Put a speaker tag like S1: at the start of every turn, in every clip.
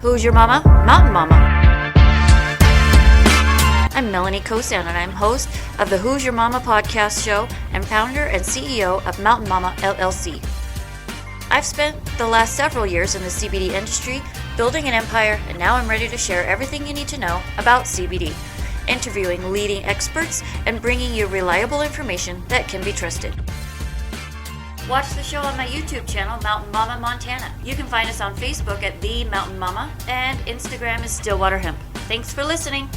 S1: Who's your mama? Mountain Mama. I'm Melanie Kosan, and I'm host of the Who's Your Mama podcast show and founder and CEO of Mountain Mama LLC. I've spent the last several years in the CBD industry building an empire, and now I'm ready to share everything you need to know about CBD, interviewing leading experts and bringing you reliable information that can be trusted. Watch the show on my YouTube channel, Mountain Mama Montana. You can find us on Facebook at The Mountain Mama, and Instagram is Stillwater Hemp. Thanks for listening.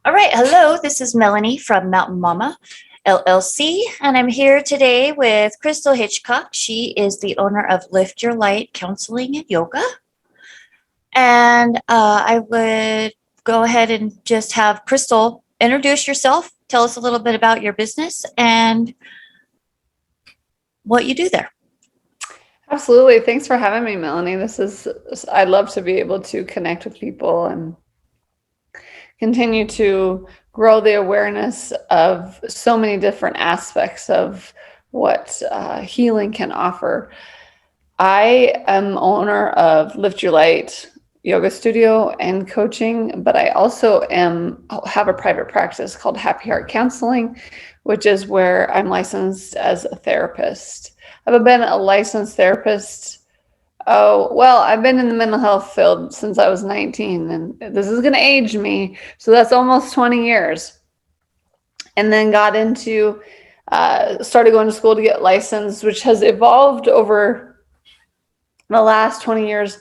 S1: All right, hello, this is Melanie from Mountain Mama LLC, and I'm here today with Crystal Hitchcock. She is the owner of Lift Your Light Counseling and Yoga. And I would go ahead and just have Crystal introduce yourself, tell us a little bit about your business and what you do there.
S2: Absolutely. Thanks for having me, Melanie. I love to be able to connect with people and continue to grow the awareness of so many different aspects of what healing can offer. I am owner of Lift Your Light Yoga Studio and coaching, but I also have a private practice called Happy Heart Counseling, which is where I'm licensed as a therapist. I've been a licensed therapist. I've been in the mental health field since I was 19, and this is going to age me. So that's almost 20 years. And then started going to school to get licensed, which has evolved over the last 20 years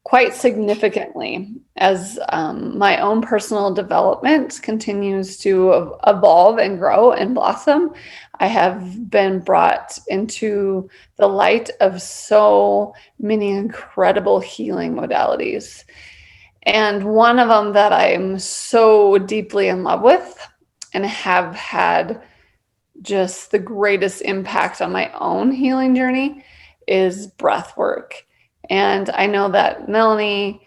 S2: quite significantly as my own personal development continues to evolve and grow and blossom. I have been brought into the light of so many incredible healing modalities. And one of them that I'm so deeply in love with and have had just the greatest impact on my own healing journey is breathwork. And I know that Melanie,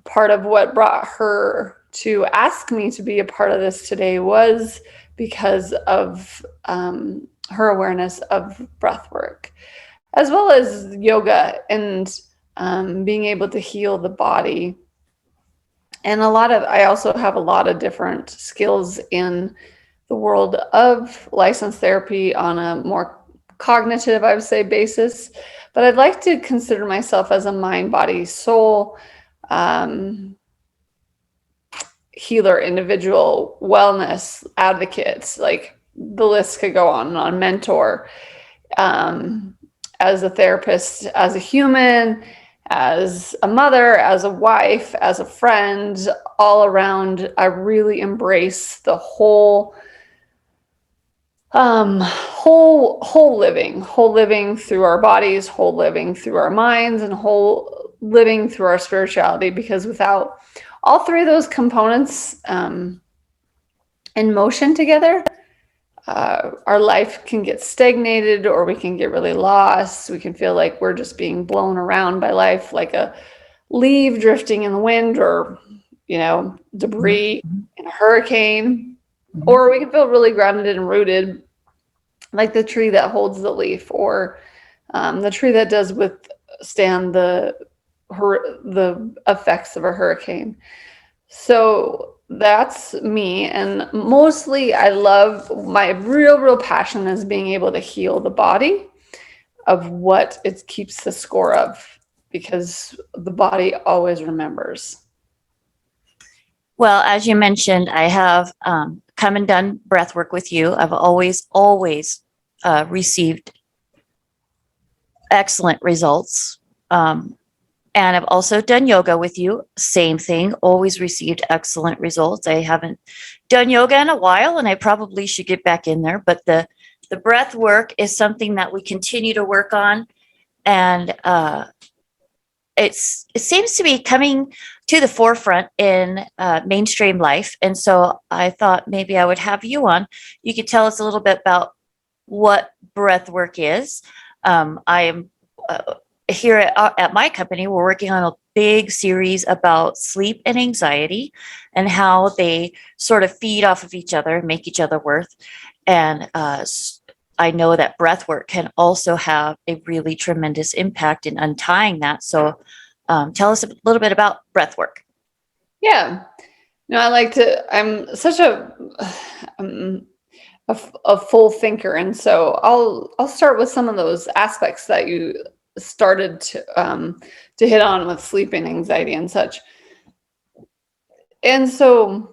S2: part of what brought her to ask me to be a part of this today was because of her awareness of breathwork, as well as yoga and being able to heal the body. And I also have a lot of different skills in the world of licensed therapy on a more cognitive, I would say, basis. But I'd like to consider myself as a mind, body, soul healer, individual wellness advocates. Like the list could go on and on. Mentor, as a therapist, as a human, as a mother, as a wife, as a friend, all around. I really embrace the whole living through our bodies, whole living through our minds, and whole living through our spirituality, because without all three of those components in motion together, our life can get stagnated, or we can get really lost. We can feel like we're just being blown around by life, like a leaf drifting in the wind, or debris in a hurricane. Or we can feel really grounded and rooted, like the tree that holds the leaf, or the tree that does withstand the effects of a hurricane. So that's me. And mostly I love, my real passion is being able to heal the body of what it keeps the score of, because the body always remembers.
S1: Well, as you mentioned, I have come and done breath work with you. I've always received excellent results. And I've also done yoga with you. Same thing, always received excellent results. I haven't done yoga in a while, and I probably should get back in there. But the breath work is something that we continue to work on. And it seems to be coming to the forefront in mainstream life. And so I thought maybe I would have you on. You could tell us a little bit about what breath work is. I am here at my company, we're working on a big series about sleep and anxiety and how they sort of feed off of each other and make each other work. And I know that breath work can also have a really tremendous impact in untying that. So tell us a little bit about breath work.
S2: Yeah. No, I'm such um, a full thinker. And so I'll start with some of those aspects that you started to hit on with sleeping, anxiety and such. And so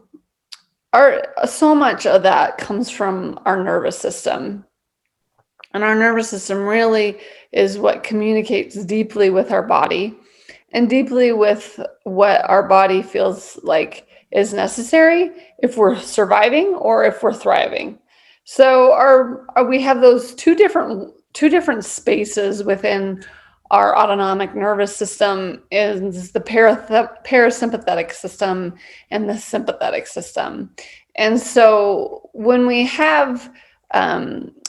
S2: so much of that comes from our nervous system. And our nervous system really is what communicates deeply with our body and deeply with what our body feels like is necessary if we're surviving or if we're thriving. So we have those two different spaces within our autonomic nervous system is the parasympathetic system and the sympathetic system. And so when we have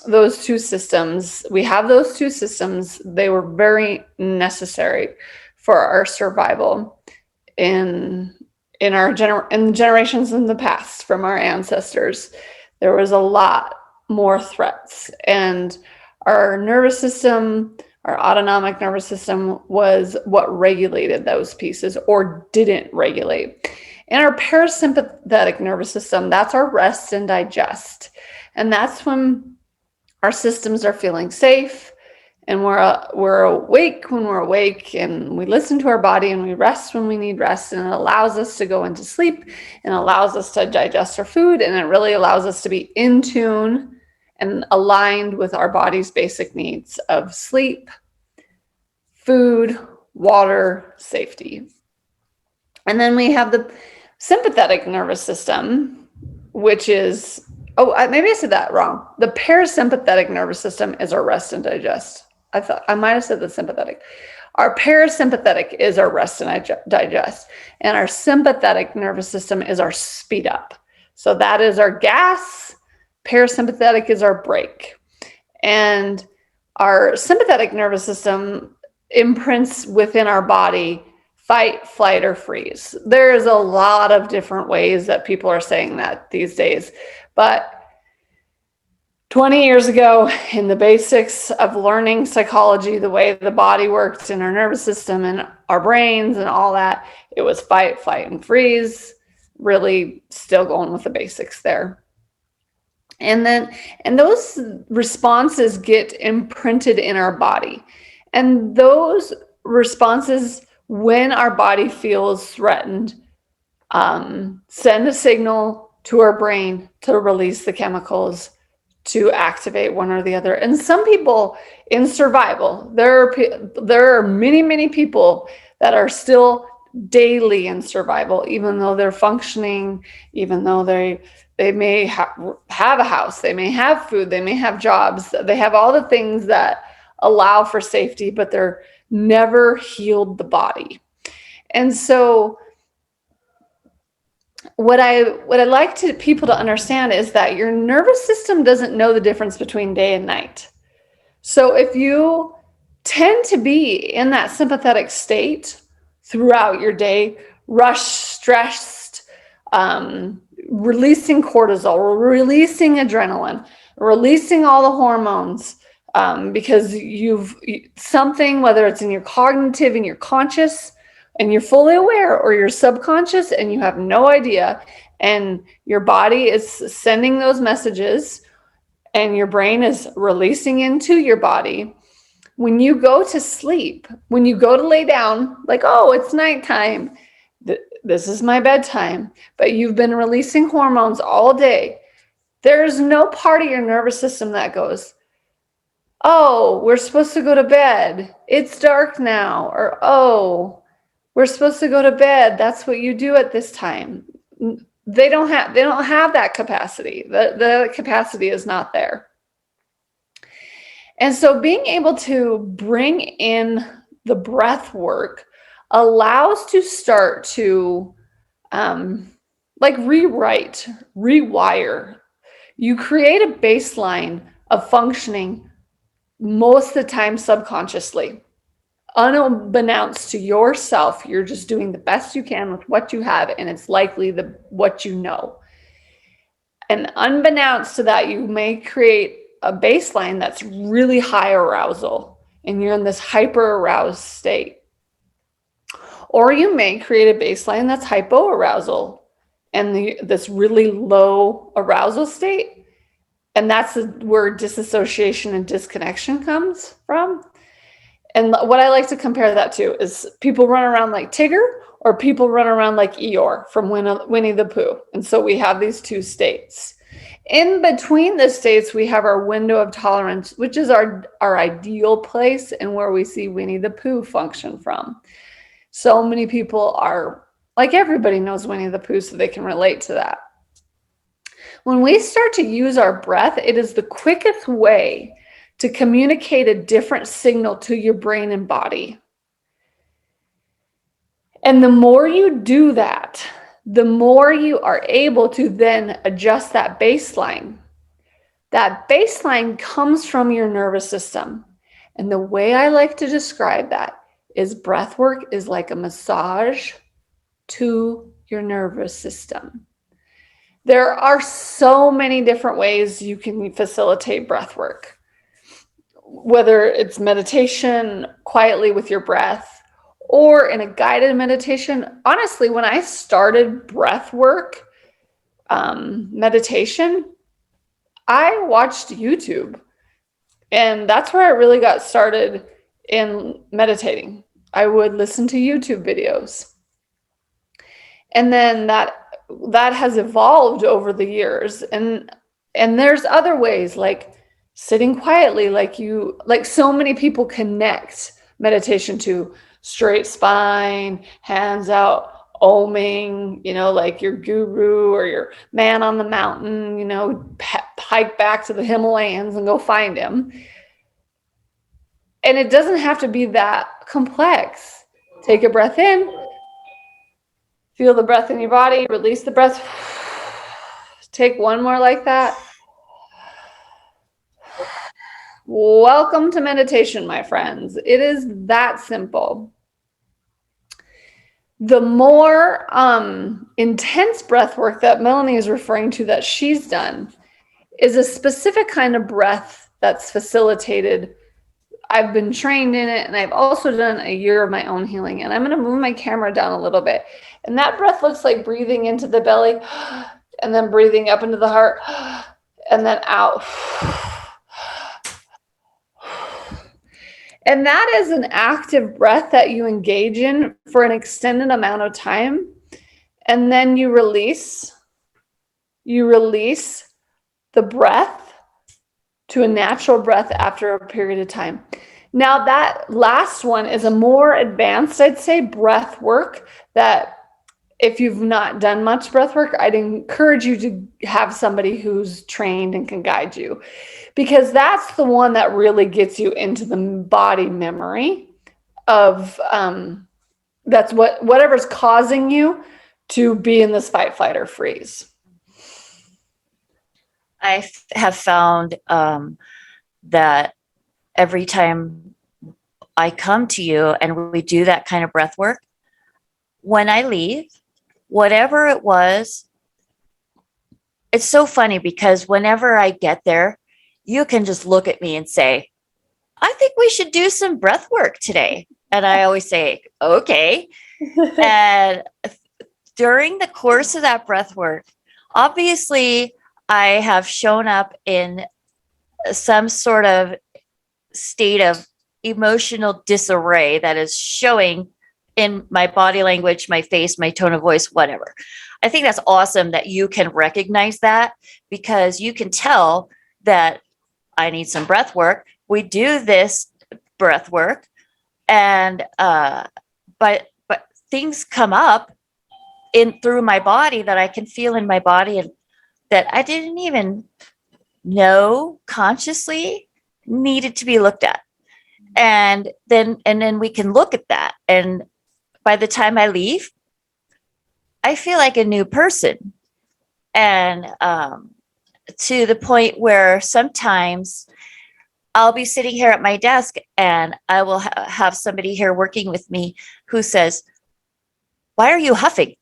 S2: those two systems, they were very necessary for our survival in in generations in the past from our ancestors. There was a lot more threats, and our nervous system, our autonomic nervous system, was what regulated those pieces or didn't regulate. And our parasympathetic nervous system, that's our rest and digest. And that's when our systems are feeling safe and we're awake when we're awake, and we listen to our body, and we rest when we need rest, and it allows us to go into sleep and allows us to digest our food, and it really allows us to be in tune and aligned with our body's basic needs of sleep, food, water, safety. And then we have the sympathetic nervous system, which is, maybe I said that wrong. The parasympathetic nervous system is our rest and digest. I thought I might have said the sympathetic. Our parasympathetic is our rest and digest, and our sympathetic nervous system is our speed up. So that is our gas. Parasympathetic is our brake. And our sympathetic nervous system imprints within our body fight, flight, or freeze. There's a lot of different ways that people are saying that these days, but 20 years ago, in the basics of learning psychology, the way the body works in our nervous system and our brains and all that, it was fight, flight, and freeze. Really still going with the basics there. And those responses get imprinted in our body. And those responses, when our body feels threatened, send a signal to our brain to release the chemicals to activate one or the other. And some people in survival, there are many, many people that are still daily in survival, even though they're functioning, even though they may have a house, they may have food, they may have jobs, they have all the things that allow for safety, but they're never healed the body. And so what I like people to understand is that your nervous system doesn't know the difference between day and night. So if you tend to be in that sympathetic state throughout your day, rushed, stressed, releasing cortisol, releasing adrenaline, releasing all the hormones, because you've something, whether it's in your cognitive, in your conscious, and you're fully aware, or you're subconscious and you have no idea, and your body is sending those messages and your brain is releasing into your body. When you go to sleep, when you go to lay down, like, oh, it's nighttime, this is my bedtime, but you've been releasing hormones all day, there's no part of your nervous system that goes, oh, we're supposed to go to bed, it's dark now, or oh, we're supposed to go to bed, that's what you do at this time. They don't have that capacity. The capacity is not there. And so being able to bring in the breath work allows to start to rewrite, rewire. You create a baseline of functioning most of the time subconsciously. Unbeknownst to yourself, you're just doing the best you can with what you have, and it's likely what you know. And unbeknownst to that, you may create a baseline that's really high arousal and you're in this hyper aroused state. Or you may create a baseline that's hypoarousal and this really low arousal state. And that's where disassociation and disconnection comes from. And what I like to compare that to is people run around like Tigger or people run around like Eeyore from Winnie the Pooh. And so we have these two states. In between the states, we have our window of tolerance, which is our ideal place and where we see Winnie the Pooh function from. So many people are, like everybody knows Winnie the Pooh, so they can relate to that. When we start to use our breath, it is the quickest way to communicate a different signal to your brain and body. And the more you do that, the more you are able to then adjust that baseline. That baseline comes from your nervous system. And the way I like to describe that is breath work is like a massage to your nervous system. There are so many different ways you can facilitate breath work, whether it's meditation quietly with your breath or in a guided meditation. Honestly, when I started breath work meditation, I watched YouTube, and that's where I really got started in meditating. I would listen to YouTube videos. And then that has evolved over the years. And there's other ways, like sitting quietly, like so many people connect meditation to straight spine, hands out, oming, like your guru or your man on the mountain, hike back to the Himalayas and go find him. And it doesn't have to be that complex. Take a breath in, feel the breath in your body, release the breath. Take one more like that. Welcome to meditation, my friends. It is that simple. The more intense breath work that Melanie is referring to that she's done is a specific kind of breath that's facilitated. I've been trained in it, and I've also done a year of my own healing. And I'm going to move my camera down a little bit. And that breath looks like breathing into the belly and then breathing up into the heart and then out. And that is an active breath that you engage in for an extended amount of time. And then you release the breath to a natural breath after a period of time. Now, that last one is a more advanced, I'd say, breath work that if you've not done much breath work, I'd encourage you to have somebody who's trained and can guide you, because that's the one that really gets you into the body memory of that's whatever's causing you to be in this fight, flight, or freeze.
S1: I have found that every time I come to you and we do that kind of breath work, when I leave, whatever it was, it's so funny because whenever I get there, you can just look at me and say, I think we should do some breath work today. And I always say, okay. And during the course of that breath work, obviously, I have shown up in some sort of state of emotional disarray that is showing in my body language, my face, my tone of voice, whatever. I think that's awesome that you can recognize that, because you can tell that I need some breath work. We do this breath work, and but things come up through my body that I can feel in my body, and that I didn't even know consciously needed to be looked at. And then we can look at that. And by the time I leave, I feel like a new person. And to the point where sometimes I'll be sitting here at my desk and I will have somebody here working with me who says, "Why are you huffing?"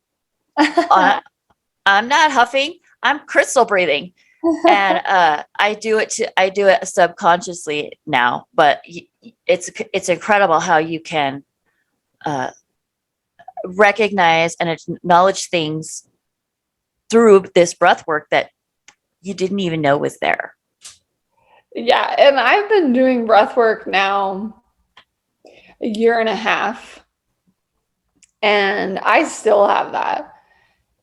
S1: I'm not huffing. I'm crystal breathing. And I do it subconsciously now, but it's incredible how you can uh, recognize and acknowledge things through this breath work that you didn't even know was there.
S2: Yeah, and I've been doing breath work now a year and a half, and I still have that.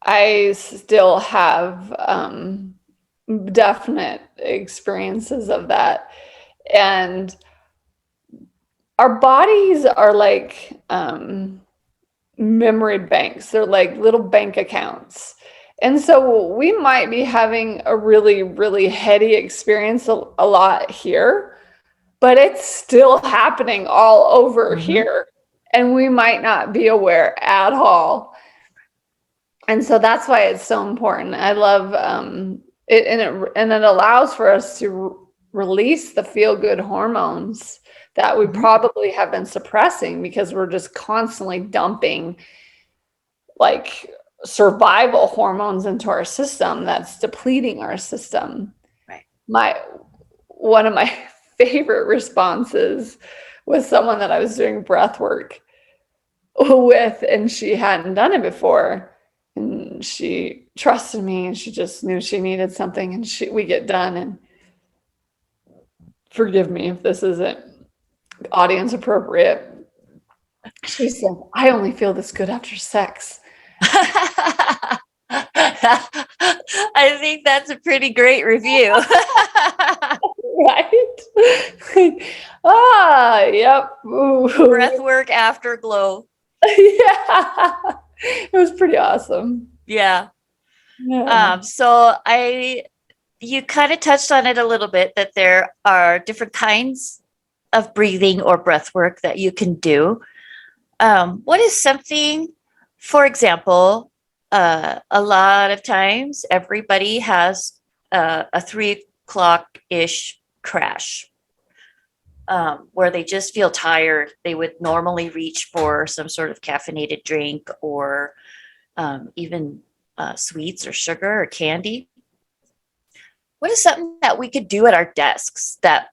S2: I still have definite experiences of that. And our bodies are like memory banks, they're like little bank accounts. And so we might be having a really, really heady experience a lot here, but it's still happening all over here. And we might not be aware at all. And so that's why it's so important. I love it, and it allows for us to release the feel good hormones that we probably have been suppressing because we're just constantly dumping like survival hormones into our system that's depleting our system.
S1: Right.
S2: One of my favorite responses was someone that I was doing breath work with, and she hadn't done it before. And she trusted me, and she just knew she needed something. And we get done, and forgive me if this isn't audience appropriate. She said, "I only feel this good after sex."
S1: I think that's a pretty great review.
S2: Right? Yep.
S1: Breath work afterglow.
S2: Yeah. It was pretty awesome.
S1: Yeah.
S2: Yeah.
S1: You kind of touched on it a little bit that there are different kinds of breathing or breath work that you can do. What is something, for example, a lot of times everybody has a 3 o'clock-ish crash where they just feel tired. They would normally reach for some sort of caffeinated drink or even sweets or sugar or candy. What is something that we could do at our desks that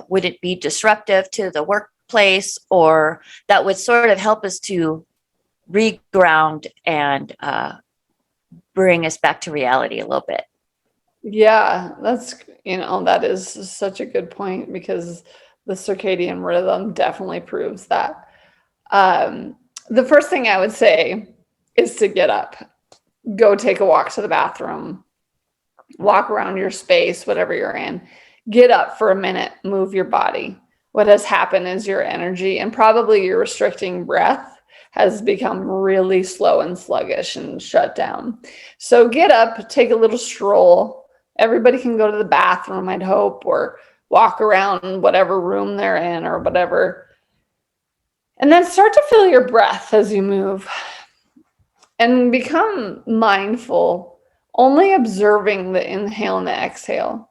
S1: wouldn't be disruptive to the workplace or that would sort of help us to reground and bring us back to reality a little bit?
S2: Yeah, that is such a good point because the circadian rhythm definitely proves that. The first thing I would say is to get up, go take a walk to the bathroom, walk around your space, whatever you're in, get up for a minute, move your body. What has happened is your energy and probably your restricting breath has become really slow and sluggish and shut down. So get up, take a little stroll. Everybody can go to the bathroom, I'd hope, or walk around whatever room they're in or whatever. And then start to feel your breath as you move and become mindful, only observing the inhale and the exhale.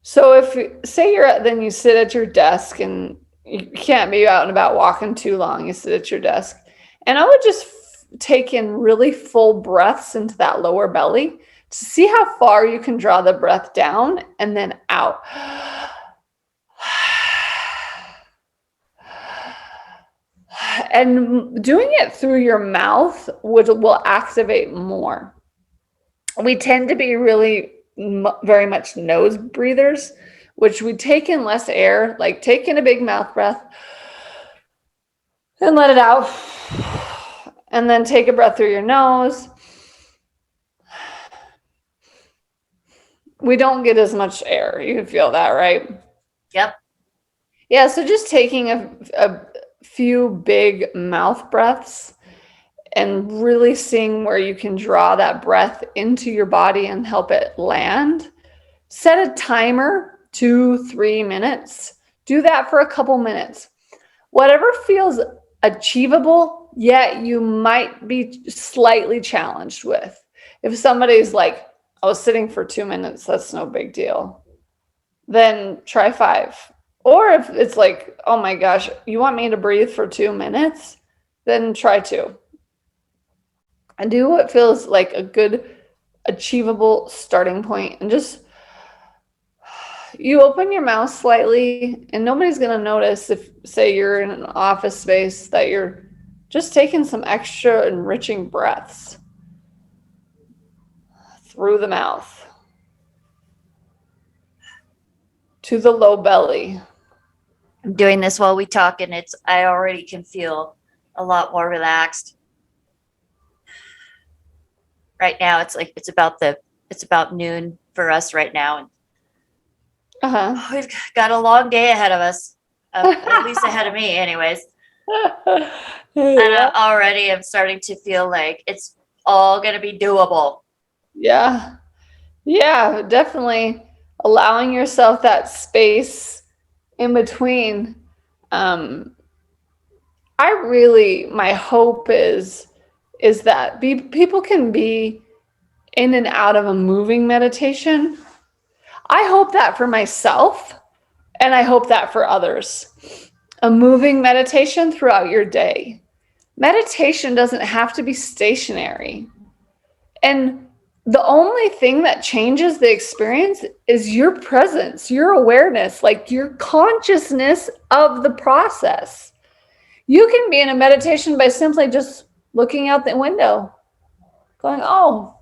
S2: So if say then you sit at your desk and you can't be out and about walking too long, you sit at your desk. And I would just take in really full breaths into that lower belly to see how far you can draw the breath down and then out. And doing it through your mouth will activate more. We tend to be really very much nose breathers, which we take in less air, like take in a big mouth breath and let it out. And then take a breath through your nose. We don't get as much air. You can feel that, right?
S1: Yep.
S2: Yeah, so just taking a few big mouth breaths and really seeing where you can draw that breath into your body and help it land. Set a timer, 2-3 minutes. Do that for a couple minutes. Whatever feels achievable, yet you might be slightly challenged with. If somebody's like, I was sitting for 2 minutes, that's no big deal, then try 5. Or if it's like, oh my gosh, you want me to breathe for 2 minutes, then try 2. And do what feels like a good, achievable starting point and just you open your mouth slightly, and nobody's going to notice if, say, you're in an office space, that you're just taking some extra enriching breaths through the mouth to the low belly.
S1: I'm doing this while we talk, and I already can feel a lot more relaxed. Right now, it's about noon for us right now, and we've got a long day ahead of us, at least ahead of me, anyways. And I already am starting to feel like it's all going to be doable.
S2: Yeah. Yeah, definitely allowing yourself that space in between. My hope is that people can be in and out of a moving meditation. I hope that for myself, and I hope that for others. A moving meditation throughout your day. Meditation doesn't have to be stationary. And the only thing that changes the experience is your presence, your awareness, like your consciousness of the process. You can be in a meditation by simply just looking out the window, going, oh,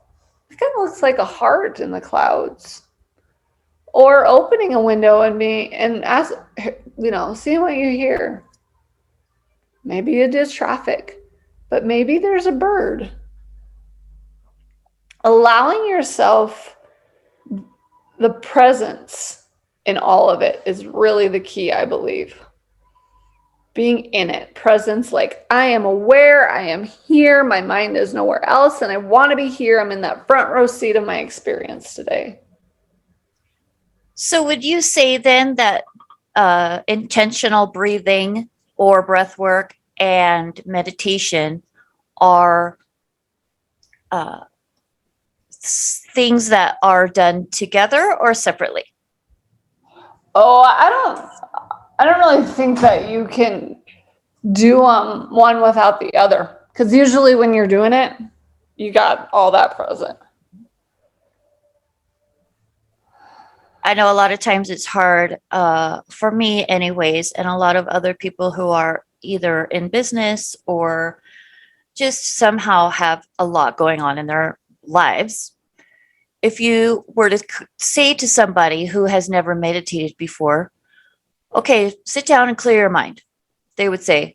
S2: it kind of looks like a heart in the clouds. Or opening a window and ask, seeing what you hear. Maybe it is traffic, but maybe there's a bird. Allowing yourself the presence in all of it is really the key, I believe. Being in it, presence, like I am aware, I am here, my mind is nowhere else, and I want to be here. I'm in that front row seat of my experience today.
S1: So would you say then that intentional breathing or breath work and meditation are things that are done together or separately?
S2: Oh, I don't really think that you can do one without the other, because usually when you're doing it, you got all that present.
S1: I know a lot of times it's hard for me anyways, and a lot of other people who are either in business or just somehow have a lot going on in their lives. If you were to say to somebody who has never meditated before, okay, sit down and clear your mind, they would say,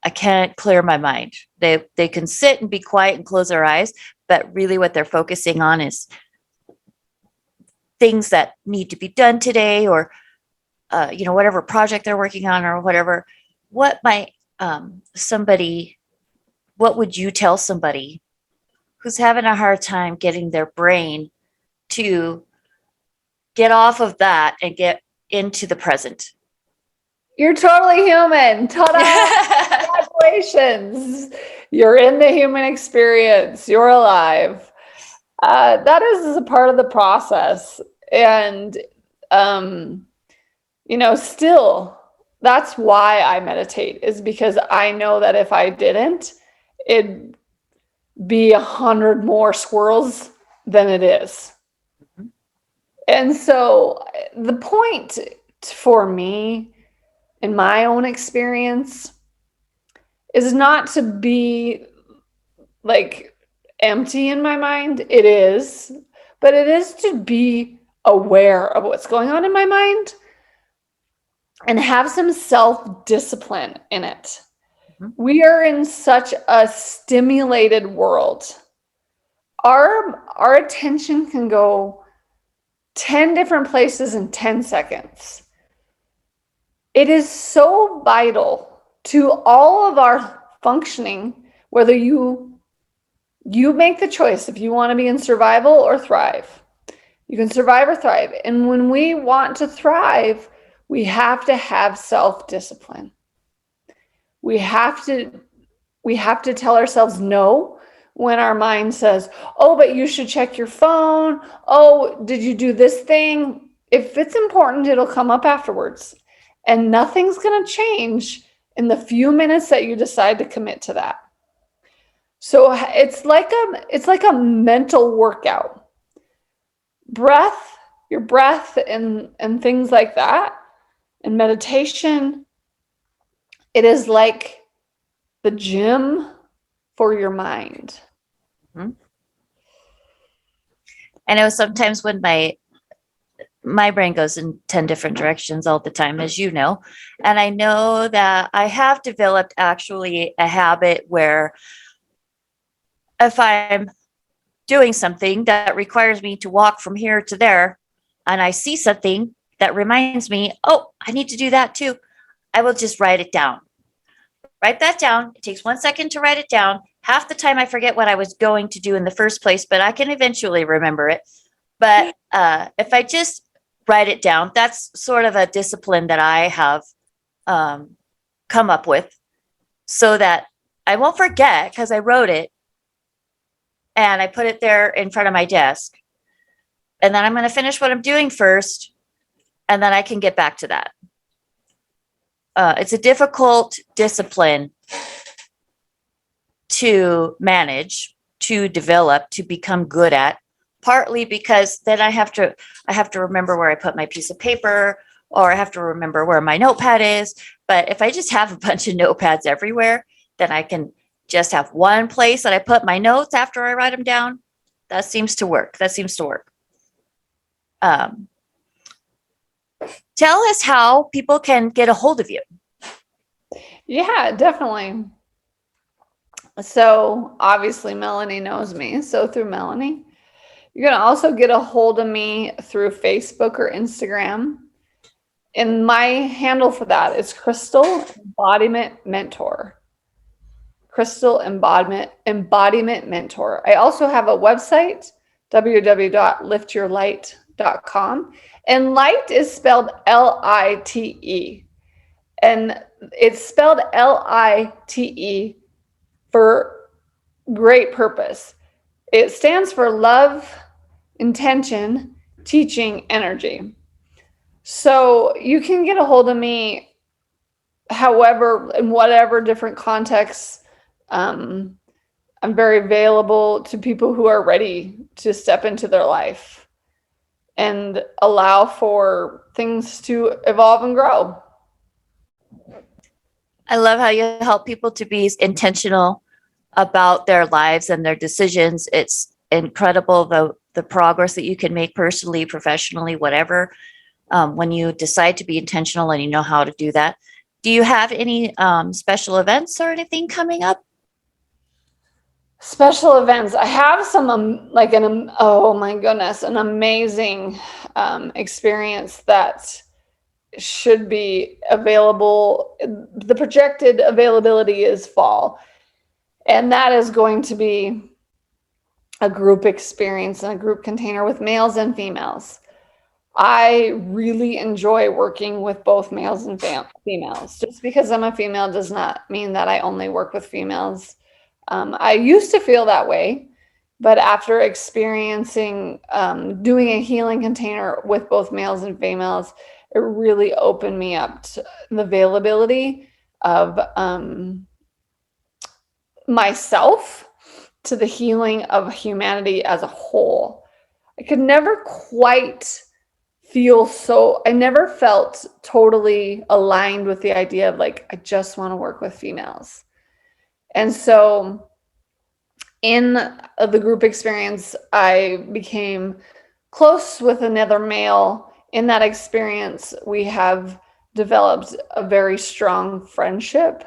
S1: I can't clear my mind. They can sit and be quiet and close their eyes, but really what they're focusing on is things that need to be done today, or whatever project they're working on, or whatever. What might what would you tell somebody who's having a hard time getting their brain to get off of that and get into the present?
S2: You're totally human. Ta-da! Congratulations. You're in the human experience. You're alive. That is a part of the process. And, still, that's why I meditate, is because I know that if I didn't, it'd be 100 more swirls than it is. Mm-hmm. And so the point for me, in my own experience, is not to be like empty in my mind. It is, but it is to be aware of what's going on in my mind and have some self-discipline in it. Mm-hmm. We are in such a stimulated world. Our attention can go 10 different places in 10 seconds. It is so vital to all of our functioning, whether you make the choice if you want to be in survival or thrive. You can survive or thrive. And when we want to thrive, we have to have self-discipline. We have to tell ourselves no when our mind says, oh, but you should check your phone. Oh, did you do this thing? If it's important, it'll come up afterwards. And nothing's going to change in the few minutes that you decide to commit to that. So it's like a mental workout. your breath and things like that, and meditation, it is like the gym for your mind.
S1: Mhm. I know sometimes when my brain goes in 10 different directions all the time, as you know. And I know that I have developed actually a habit where if I'm doing something that requires me to walk from here to there, and I see something that reminds me, oh, I need to do that too, I will just write it down. Write that down. It takes 1 second to write it down. Half the time I forget what I was going to do in the first place, but I can eventually remember it. But if I just write it down, that's sort of a discipline that I have come up with so that I won't forget because I wrote it and I put it there in front of my desk. And then I'm going to finish what I'm doing first, and then I can get back to that. It's a difficult discipline to manage, to develop, to become good at, partly because then I have to remember where I put my piece of paper, or I have to remember where my notepad is. But if I just have a bunch of notepads everywhere, then I can just have one place that I put my notes after I write them down. That seems to work. Um, Tell us how people can get a hold of you.
S2: Yeah, definitely. So obviously Melanie knows me. So through Melanie, you're going to also get a hold of me through Facebook or Instagram. And my handle for that is Crystal Embodiment Mentor. Crystal Embodiment Mentor. I also have a website, www.liftyourlight.com. And light is spelled Lite. And it's spelled Lite for great purpose. It stands for love, intention, teaching, energy. So you can get a hold of me however, in whatever different contexts. I'm very available to people who are ready to step into their life and allow for things to evolve and grow.
S1: I love how you help people to be intentional about their lives and their decisions. It's incredible the progress that you can make personally, professionally, whatever, when you decide to be intentional and you know how to do that. Do you have any special events or anything coming up?
S2: Special events. I have some oh my goodness, an amazing experience that should be available. The projected availability is fall, and that is going to be a group experience in a group container with males and females. I really enjoy working with both males and females. Just because I'm a female does not mean that I only work with females. I used to feel that way, but after experiencing doing a healing container with both males and females, it really opened me up to the availability of myself to the healing of humanity as a whole. I could never quite I never felt totally aligned with the idea of like, I just want to work with females. And so in the group experience, I became close with another male. In that experience, we have developed a very strong friendship,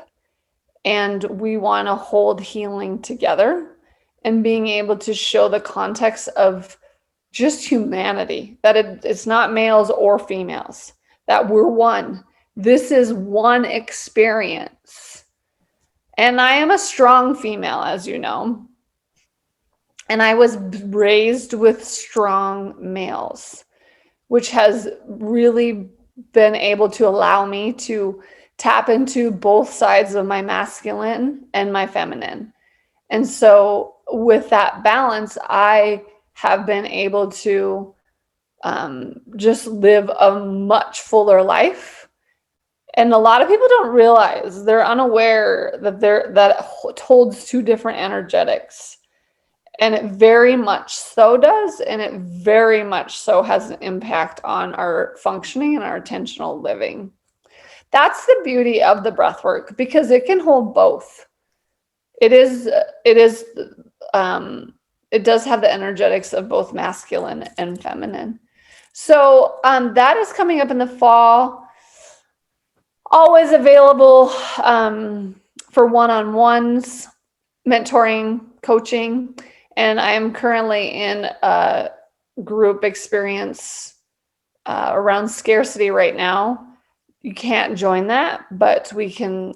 S2: and we want to hold healing together and being able to show the context of just humanity, that it's not males or females, that we're one. This is one experience. And I am a strong female, as you know. And I was raised with strong males, which has really been able to allow me to tap into both sides of my masculine and my feminine. And so with that balance, I have been able to just live a much fuller life. And a lot of people don't realize, they're unaware that that holds two different energetics. And it very much so does. And it very much so has an impact on our functioning and our intentional living. That's the beauty of the breath work, because it can hold both. It does have the energetics of both masculine and feminine. So that is coming up in the fall. Always available for one-on-ones, mentoring, coaching. And I am currently in a group experience around scarcity right now. You can't join that, but we can,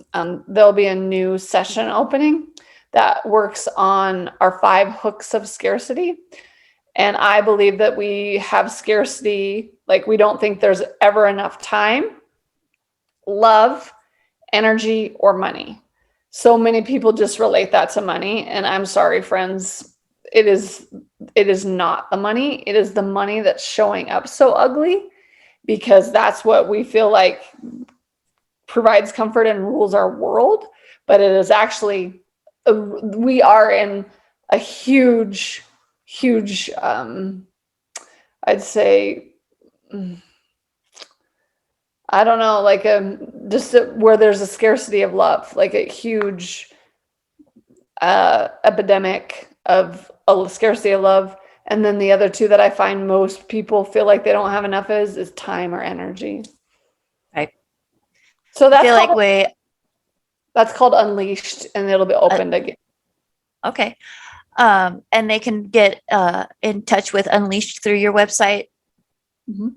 S2: there'll be a new session opening that works on our 5 hooks of scarcity. And I believe that we have scarcity, like we don't think there's ever enough time, love, energy, or money. So many people just relate that to money. And I'm sorry, friends, it is not the money. It is the money that's showing up so ugly, because that's what we feel like provides comfort and rules our world. But it is actually, we are in a huge, I'd say, I don't know, like where there's a scarcity of love, like a huge epidemic of a scarcity of love. And then the other two that I find most people feel like they don't have enough is time or energy.
S1: Right.
S2: So
S1: I feel like
S2: that's called Unleashed, and it'll be opened again.
S1: Okay. And they can get in touch with Unleashed through your website.
S2: Mm-hmm.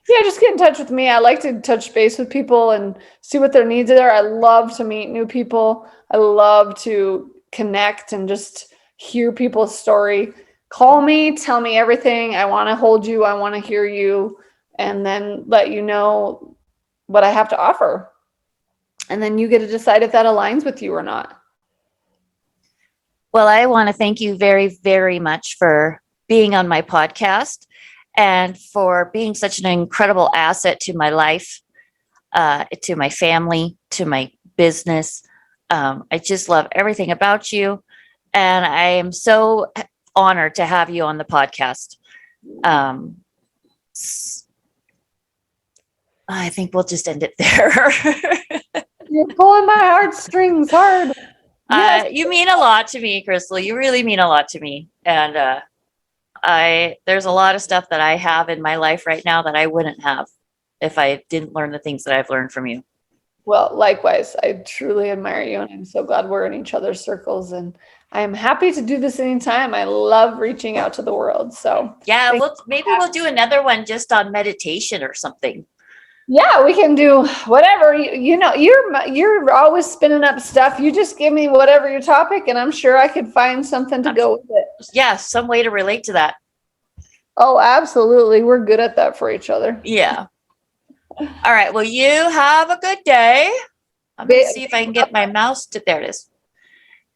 S2: Yeah, just get in touch with me. I like to touch base with people and see what their needs are. I love to meet new people. I love to connect and just hear people's story. Call me, tell me everything. I want to hold you. I want to hear you, and then let you know what I have to offer. And then you get to decide if that aligns with you or not.
S1: Well, I want to thank you very, very much for being on my podcast and for being such an incredible asset to my life, to my family, to my business. I just love everything about you. And I am so honored to have you on the podcast. I think we'll just end it there.
S2: You're pulling my heartstrings hard.
S1: Yes. You mean a lot to me, Crystal. You really mean a lot to me. And there's a lot of stuff that I have in my life right now that I wouldn't have if I didn't learn the things that I've learned from you.
S2: Well, likewise, I truly admire you, and I'm so glad we're in each other's circles, and I am happy to do this anytime. I love reaching out to the world. So
S1: yeah, maybe we'll do another one just on meditation or something.
S2: Yeah, we can do whatever. You know, you're always spinning up stuff. You just give me whatever your topic, and I'm sure I could find something to go with it.
S1: Yeah, some way to relate to that.
S2: Oh, absolutely. We're good at that for each other.
S1: Yeah. All right. Well, you have a good day. I'm going to see if I can get my mouse to, there it is.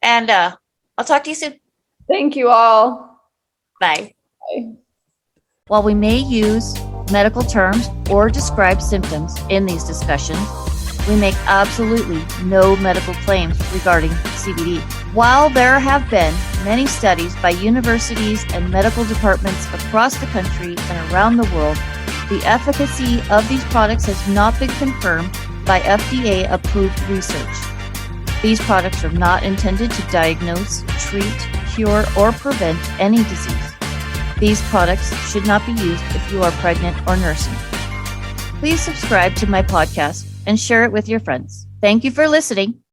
S1: And I'll talk to you soon.
S2: Thank you all.
S1: Bye.
S2: Bye.
S1: While we may use medical terms or describe symptoms in these discussions, we make absolutely no medical claims regarding CBD. While there have been many studies by universities and medical departments across the country and around the world, the efficacy of these products has not been confirmed by FDA-approved research. These products are not intended to diagnose, treat, cure, or prevent any disease. These products should not be used if you are pregnant or nursing. Please subscribe to my podcast and share it with your friends. Thank you for listening.